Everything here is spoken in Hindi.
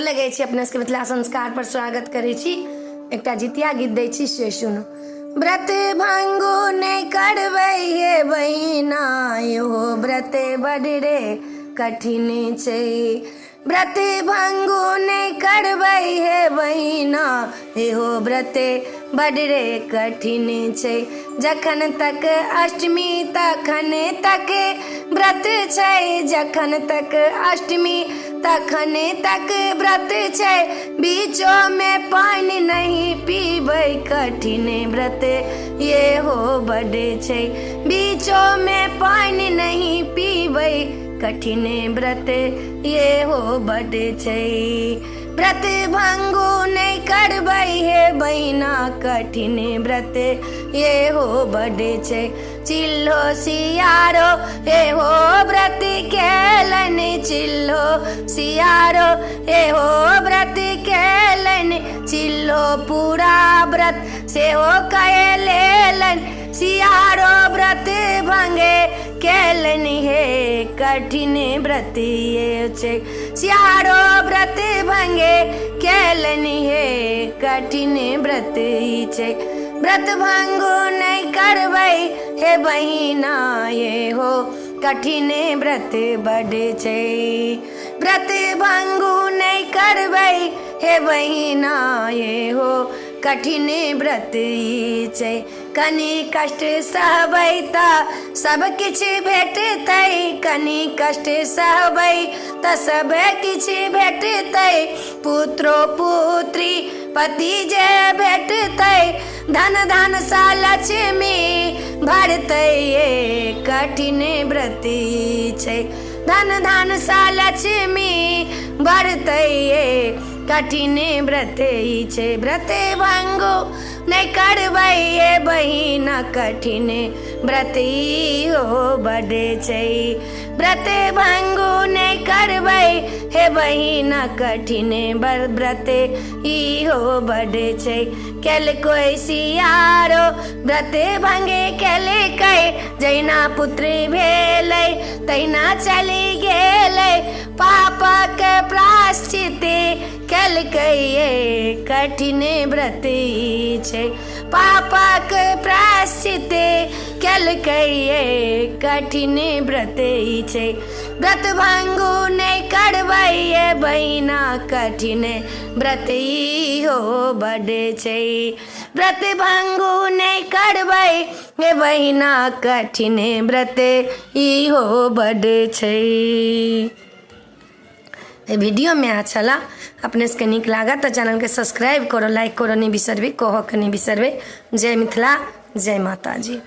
लगे छी अपने सबके मिथिला संस्कार पर स्वागत करे छी। एकटा जितिया गीत दै छी से सुनु। व्रत भांगो नहीं करबै हे बहिना यो व्रत बड़ रे कठिन छै। व्रत भांगो नहीं करबै हे बहिना एहो व्रत बड़ रे कठिन छै। जखन तक अष्टमी तखन तक व्रत छै, जखन तक अष्टमी तखन तक व्रत छै। बीचो में पानी नहीं पीबै कठिन व्रत ये हो बड़ छै। बीचो में पानी नहीं पीबै कठिन व्रत ये हो बड़ छै। व्रत भंगो नहीं करबै हे बहिना कठिन व्रत ये हो बड़ छै। चिल्लो सियारो ए हो व्रत केलन, चिल्लो सियारो ए हो व्रत केलन। चिल्लो पूरा व्रत से हो कैलेलन, सियारो व्रत भंगे केलन हे कठिन व्रत ये छै। सियारो व्रत भंगे केलन हे कठिन व्रत ई छै। व्रत भंगो नहीं करबै हे बहिना ये हो कठिन व्रत बड़ छै। व्रत भंगो नहीं करबै हे बहिना ये हो कठिन व्रत ई छै। कनी कष्ट सहबै त सब किछ भेटतै, कनी कष्ट सहबै त सब किछ भेटतै। पुत्रो पुत्री पति जे भेटतै, धन धन सा लक्ष्मी भरतै ये कठिन व्रत ई छै। धन धन सा लक्ष्मी भरतै ये कठिन व्रत ई छै। व्रत भंगो नहीं करबै ये बहिना कठिन व्रत ई हो बड़ छै। व्रत भंगो नहीं करबै हे बहिना कठिन व्रत ई हो बड़ छै। केल कोई सियारो व्रत भंगे केले कै, जैना पुत्र भेलै तैना चली गेलै। पापक प्रायश्चित केलकै ये कठिन व्रत ई छै। पापक प्रायश्चित केलकै ये कठिन व्रत ई छै। व्रत भंगो नहीं करबै ये बहिना कठिन व्रत ई हो बड़ छै। व्रत भंगो नहीं करबै हे बहिना कठिन व्रत ई हो बड़ छै। वीडियो में अच्छा ला अपने से निक लागा तो चैनल के सब्सक्राइब करो, लाइक करो नहीं बिसरबे, कहो के नहीं बिसरबे। जय मिथिला, जय माता जी।